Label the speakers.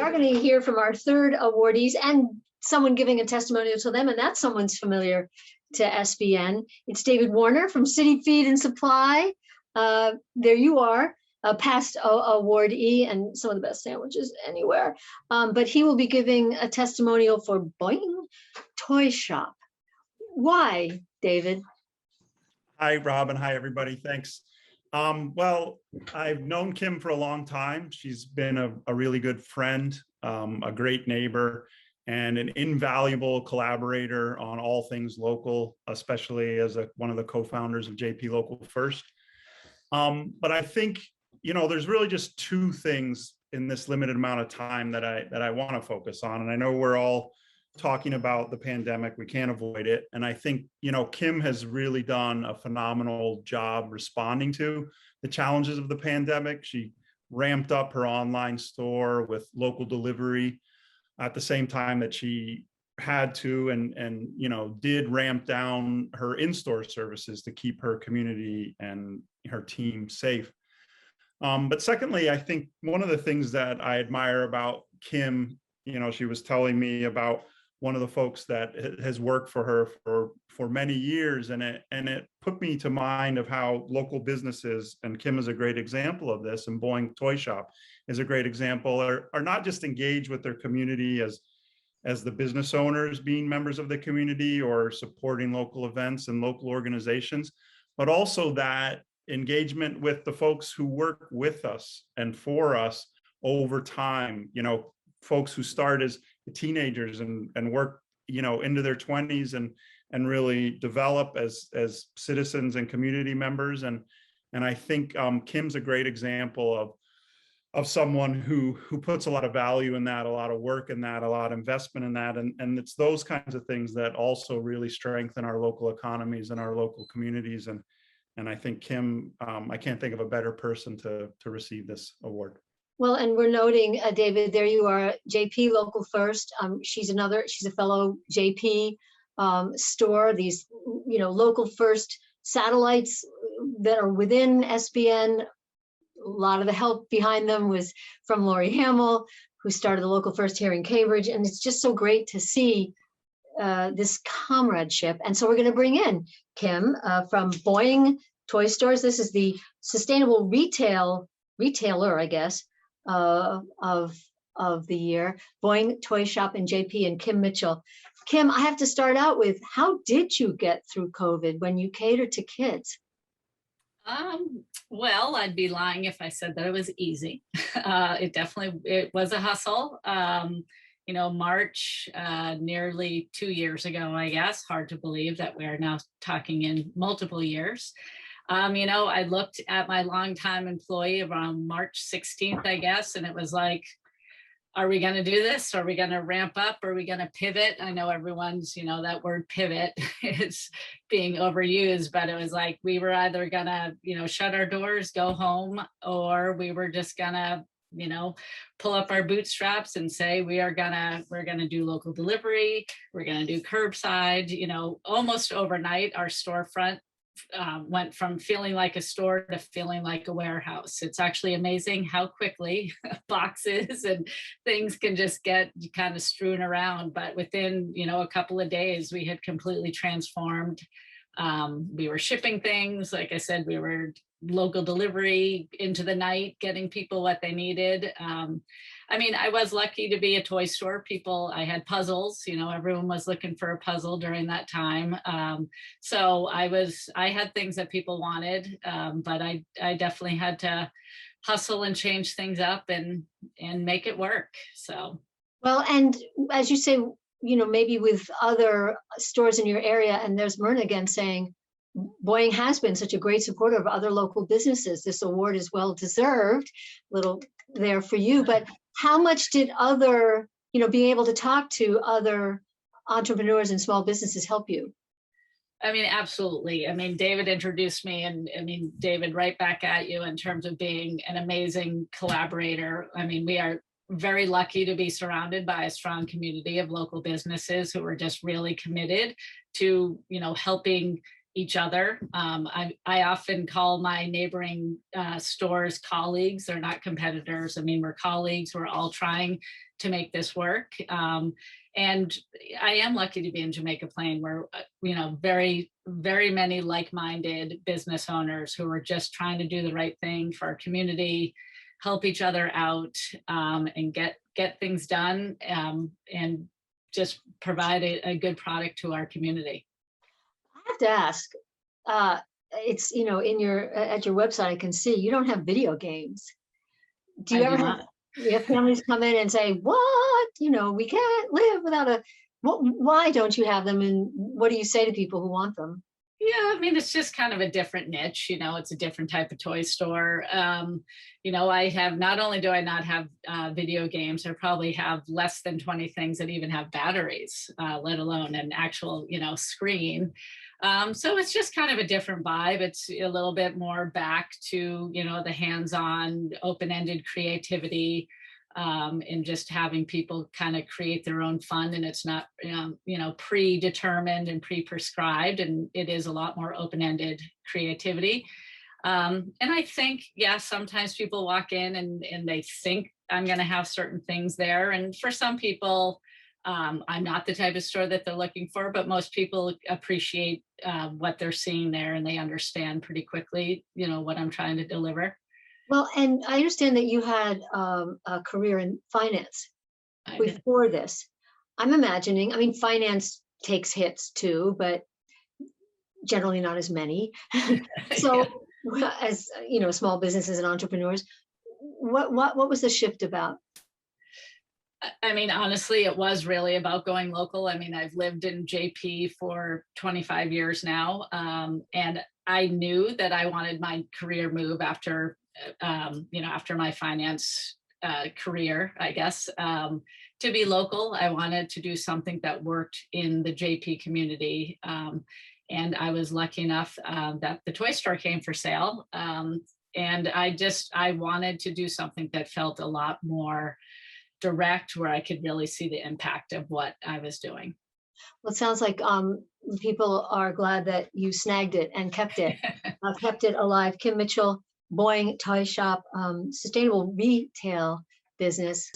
Speaker 1: are going to hear from our third awardees and someone giving a testimonial to them, and that someone's familiar to SBN. It's David Warner from City Feed and Supply. There you are, a past awardee and some of the best sandwiches anywhere. But he will be giving a testimonial for Boing Toy Shop. Why, David?
Speaker 2: Hi, Robin. Hi, everybody. Thanks. Well, I've known Kim for a long time. She's been a really good friend, a great neighbor, and an invaluable collaborator on all things local, especially as one of the co-founders of JP Local First. But I think, there's really just two things in this limited amount of time that I want to focus on. And I know we're all talking about the pandemic, we can't avoid it. And I think, Kim has really done a phenomenal job responding to the challenges of the pandemic. She ramped up her online store with local delivery at the same time that she had to and did ramp down her in-store services to keep her community and her team safe. But secondly, I think one of the things that I admire about Kim, she was telling me about one of the folks that has worked for her for many years, and it put me to mind of how local businesses, and Kim is a great example of this, and Boing Toy Shop is a great example, are not just engaged with their community as the business owners being members of the community or supporting local events and local organizations, but also that engagement with the folks who work with us and for us over time, folks who start as teenagers and work, into their 20s and really develop as citizens and community members. And I think Kim's a great example of someone who puts a lot of value in that, a lot of work in that, a lot of investment in that. And it's those kinds of things that also really strengthen our local economies and our local communities. And I think Kim, I can't think of a better person to receive this award.
Speaker 1: Well, and we're noting, David, there you are, JP Local First. She's a fellow JP store, these, Local First satellites that are within SBN. A lot of the help behind them was from Lori Hamill, who started the Local First here in Cambridge. And it's just so great to see this comradeship. And so we're going to bring in Kim from Boing Toy Stores. This is the sustainable retailer, I guess, of the year. Boing Toy Shop and JP and Kim Mitchell. Kim, I have to start out with, how did you get through COVID when you cater to kids?
Speaker 3: Well, I'd be lying if I said that it was easy. It was a hustle. March, nearly 2 years ago, I guess, hard to believe that we are now talking in multiple years. I looked at my longtime employee around March 16th, I guess, and it was like, are we going to do this? Are we going to ramp up? Are we going to pivot? I know everyone's, that word pivot is being overused, but it was like, we were either going to, shut our doors, go home, or we were just going to, pull up our bootstraps and say, we're going to do local delivery. We're going to do curbside. Almost overnight, our storefront went from feeling like a store to feeling like a warehouse. It's actually amazing how quickly boxes and things can just get kind of strewn around. But within, a couple of days, we had completely transformed. We were shipping things. Like I said, we were local delivery into the night, getting people what they needed. I was lucky to be a toy store. I had puzzles, everyone was looking for a puzzle during that time. So I had things that people wanted, but I definitely had to hustle and change things up and make it work. So. Well,
Speaker 1: and as you say, maybe with other stores in your area, and there's Myrna again saying, Boing has been such a great supporter of other local businesses. This award is well deserved, little there for you. But how much did being able to talk to other entrepreneurs and small businesses help you?
Speaker 3: Absolutely. David introduced me, and David, right back at you in terms of being an amazing collaborator. We are very lucky to be surrounded by a strong community of local businesses who are just really committed to, helping each other. I often call my neighboring stores colleagues. They're not competitors. I mean, we're colleagues. We're all trying to make this work. And I am lucky to be in Jamaica Plain, where, very, very many like-minded business owners who are just trying to do the right thing for our community, help each other out, and get things done, and just provide a good product to our community.
Speaker 1: I have to ask, it's, in at your website, I can see you don't have video games. Do you
Speaker 3: I
Speaker 1: ever
Speaker 3: do
Speaker 1: have,
Speaker 3: not.
Speaker 1: you have families come in and say, what, we can't live without why don't you have them? And what do you say to people who want them?
Speaker 3: Yeah, I mean, it's just kind of a different niche, it's a different type of toy store. I have, not only do I not have video games, I probably have less than 20 things that even have batteries, let alone an actual, screen. So it's just kind of a different vibe. It's a little bit more back to, the hands-on, open-ended creativity, and just having people kind of create their own fun, and it's not predetermined and pre-prescribed, and it is a lot more open-ended creativity. And I think, sometimes people walk in and they think I'm going to have certain things there, and for some people, I'm not the type of store that they're looking for, but most people appreciate what they're seeing there, and they understand pretty quickly what I'm trying to deliver.
Speaker 1: Well, and I understand that you had a career in finance before this. I'm imagining, I mean, finance takes hits too, but generally not as many. So as, small businesses and entrepreneurs, what was the shift about?
Speaker 3: I mean, honestly, it was really about going local. I mean, I've lived in JP for 25 years now. And I knew that I wanted my career move after after my finance career, I guess, to be local. I wanted to do something that worked in the JP community. And I was lucky enough that the toy store came for sale. And I wanted to do something that felt a lot more direct, where I could really see the impact of what I was doing.
Speaker 1: Well, it sounds like people are glad that you snagged it and kept it alive. Kim Mitchell, Boing Toy Shop, sustainable retail business.